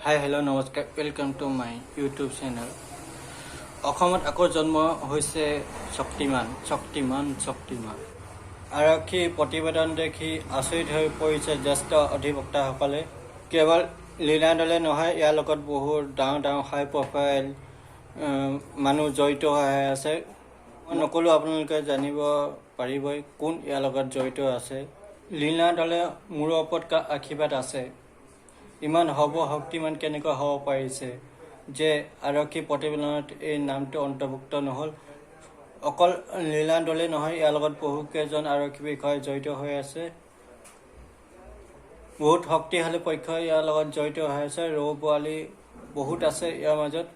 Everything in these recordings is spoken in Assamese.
হাই হেল্ল' নমস্কাৰ welcome to my YouTube channel. অসমত আকৌ জন্ম হৈছে শক্তিমান। আৰক্ষী প্ৰতিবেদন দেখি আচৰিত হৈ পৰিছে জ্যেষ্ঠ অধিবক্তাসকলে। কেৱল লীনা দলে নহয়, ইয়াৰ লগত বহুত ডাঙৰ হাই প্ৰফাইল মানুহ জড়িত হৈ আছে। মই নক'লোঁ, আপোনালোকে জানিব পাৰিবই কোন ইয়াৰ লগত জড়িত আছে। লীনা দলে মূৰৰ ওপৰত আশীৰ্বাদ আছে। ইমান শক্তিমান কেনেকৈ হ'ব পাৰিছে যে আৰক্ষী প্ৰতিবেদনত এই নামটো অন্তৰ্ভুক্ত নহ'ল। অকল লীনা দলে নহয়, ইয়াৰ লগত বহুকেইজন আৰক্ষী বিষয়া জড়িত হৈ আছে। বহুত শক্তিশালী পক্ষ ইয়াৰ লগত জড়িত হৈ আছে। ৰৌ পোৱালি বহুত আছে ইয়াৰ মাজত।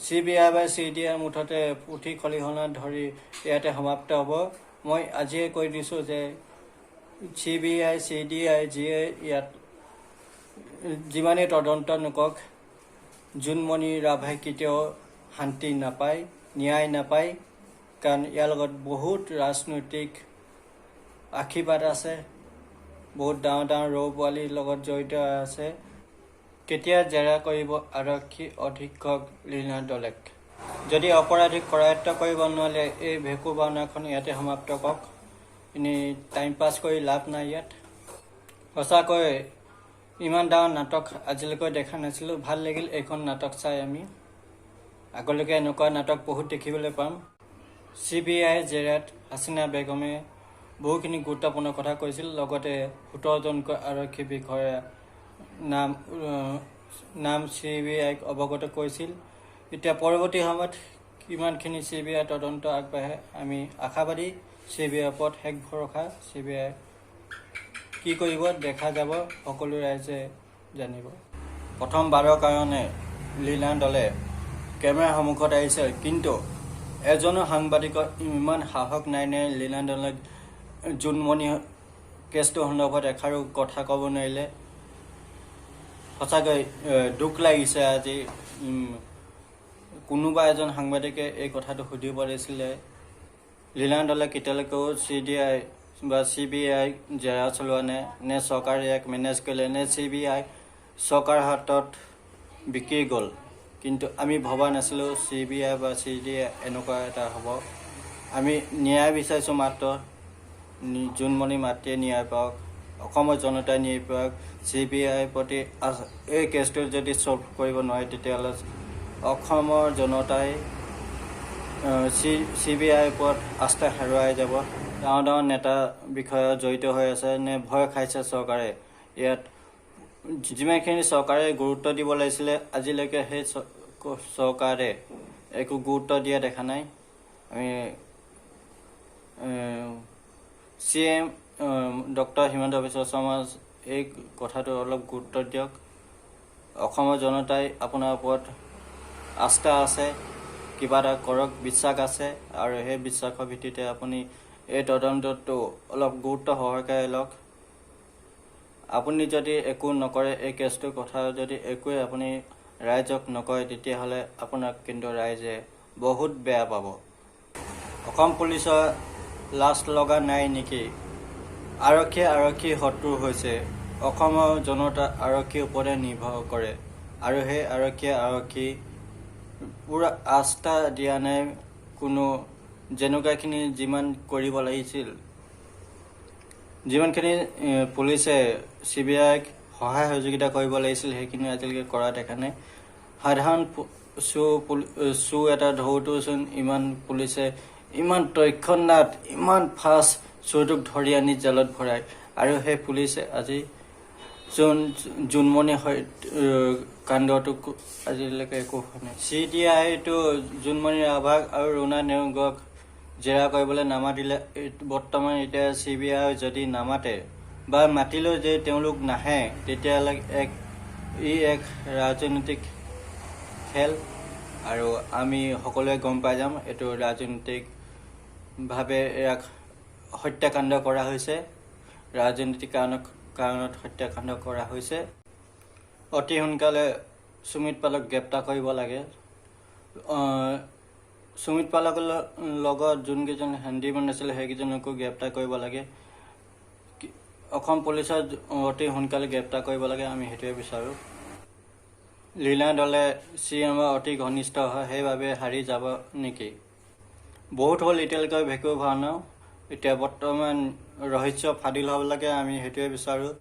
CBI বা CDI মুঠতে পুথি খলিহনা ধৰি ইয়াতে সমাপ্ত হ'ব। মই আজিয়ে কৈ দিছোঁ যে CBI CDI যিয়ে ইয়াত যিমানেই তদন্ত নকৰক, জোনমণি ৰাভাই কেতিয়াও শান্তি নাপায়, ন্যায় নাপায়। কাৰণ ইয়াৰ লগত বহুত ৰাজনৈতিক আশীৰ্বাদ আছে, বহুত ডাঙৰ ৰৌ পোৱালিৰ লগত জড়িত আছে। কেতিয়া জেৰা কৰিব আৰক্ষী অধীক্ষক লীনা দলেক? যদি অপৰাধীক কৰায়ত্ব কৰিব নোৱাৰে, এই ভেকু ভাওনাখন ইয়াতে সমাপ্ত কৰক। এনেই টাইম পাছ কৰি লাভ নাই ইয়াত। সঁচাকৈ ইমান ডাঙৰ নাটক আজিলৈকে দেখা নাছিলোঁ। ভাল লাগিল এইখন নাটক চাই। আমি আগলৈকে এনেকুৱা নাটক বহুত দেখিবলৈ পাম। CBI জেৰাত হাছিনা বেগমে বহুখিনি গুৰুত্বপূৰ্ণ কথা কৈছিল। লগতে 17জনকৈ আৰক্ষী বিষয়াৰ নাম CBIক অৱগত কৰিছিল। এতিয়া পৰৱৰ্তী সময়ত কিমানখিনি CBI তদন্ত আগবাঢ়ে, আমি আশাবাদী। CBIৰ ওপৰত শেষ ভৰসা। CBI কি কৰিব দেখা যাব, সকলো ৰাইজে জানিব। প্ৰথমবাৰৰ কাৰণে লীনা দলে কেমেৰাৰ সন্মুখত আহিছে, কিন্তু এজনো সাংবাদিকৰ ইমান সাহস নাই নে লীনা দলক জোনমণি কেছটো সন্দৰ্ভত এষাৰো কথা ক'ব নোৱাৰিলে। সঁচাকৈ দুখ লাগিছে। আজি কোনোবা এজন সাংবাদিকে এই কথাটো সুধিব লাগিছিলে, লীনা দলে কেতিয়ালৈকেও CDI বা CBI জেৰা চলোৱা নে চৰকাৰে ইয়াক মেনেজ কৰিলে, নে CBI চৰকাৰৰ হাতত বিক্ৰী গ'ল। কিন্তু আমি ভবা নাছিলোঁ CBI বা CDI এনেকুৱা এটা হ'ব। আমি ন্যায় বিচাৰিছোঁ, মাত্ৰ জোনমণি মাতৃয়ে ন্যায় পাওক, অসমৰ জনতাই ন্যায় পাওক। CBIৰ প্ৰতি এই কেছটো যদি ছল্ভ কৰিব নোৱাৰে, তেতিয়াহ'লে অসমৰ জনতাই CBIৰ ওপৰত আস্থা হেৰুৱাই যাব। ডাঙৰ নেতা বিষয়া জড়িত হৈ আছে নে ভয় খাইছে চৰকাৰে? ইয়াত যিমানখিনি চৰকাৰে গুৰুত্ব দিব লাগিছিলে, আজিলৈকে সেই চৰকাৰে একো গুৰুত্ব দিয়া দেখা নাই। আমি CM ডক্টৰ হিমন্ত বিশ্ব শৰ্মা এই কথাটো অলপ গুৰুত্ব দিয়ক। অসমৰ জনতাই আপোনাৰ ওপৰত আস্থা আছে, কিবা এটা কৰক, বিশ্বাস আছে, আৰু সেই বিশ্বাসৰ ভিত্তিতে আপুনি এই তদন্তটো অলপ গুৰুত্ব সহকাৰে লওক। আপুনি যদি একো নকৰে, এই কেছটোৰ কথা যদি একোৱে আপুনি ৰাইজক নকয়, তেতিয়াহ'লে আপোনাক কিন্তু ৰাইজে বহুত বেয়া পাব। অসম পুলিচৰ লাজ লগা নাই নেকি? আৰক্ষী শত্ৰু হৈছে। অসমৰ জনতা আৰক্ষীৰ ওপৰতে নিৰ্ভৰ কৰে, আৰু সেই আৰক্ষী পূৰা আস্থা দিয়া নাই। কোনো যেনেকুৱাখিনি যিমান কৰিব লাগিছিল, যিমানখিনি পুলিচে CBIক সহায় সহযোগিতা কৰিব লাগিছিল, সেইখিনি আজিলৈকে কৰা দেখা নাই। সাধাৰণ চু এটা ধৰোঁতেওচোন ইমান পুলিচে ইমান তৎক্ষণাত ইমান ফাষ্ট চুৰটোক ধৰি আনি জেলত ভৰাই, আৰু সেই পুলিচে আজি জোনমণি কাণ্ডটোক আজিলৈকে একো হোৱা নাই। CDIটো জোনমণি ৰাভাক আৰু ৰুণা নেওগক জেৰা কৰিবলৈ নামাতিলে। বৰ্তমান এতিয়া CBI যদি নামাতে বা মাতিলেও যে তেওঁলোক নাহে, তেতিয়াহ'লে এক ৰাজনৈতিক খেল, আৰু আমি সকলোৱে গম পাই যাম এইটো ৰাজনৈতিকভাৱে ইয়াক হত্যাকাণ্ড কৰা হৈছে। ৰাজনৈতিক কাৰণত হত্যাকাণ্ড কৰা হৈছে। অতি সোনকালে সুমিত পালক গ্ৰেপ্তাৰ কৰিব লাগে। সুমিত পালকৰ লগত যোনকেইজন হেণ্ডিমেন আছিলে, সেইকেইজনকো গ্ৰেপ্তাৰ কৰিব লাগে। অসম পুলিচৰ অতি সোনকালে গ্ৰেপ্তাৰ কৰিব লাগে, আমি সেইটোৱে বিচাৰোঁ। লীনা দলে CMৰ অতি ঘনিষ্ঠ হয়, সেইবাবে হাৰি যাব নেকি? বহুত হ'ল এতিয়ালৈকে ভেকুৰ ভাওনা। এতিয়া বৰ্তমান ৰহস্য ফাদিল হ'ব লাগে, আমি সেইটোৱে বিচাৰোঁ।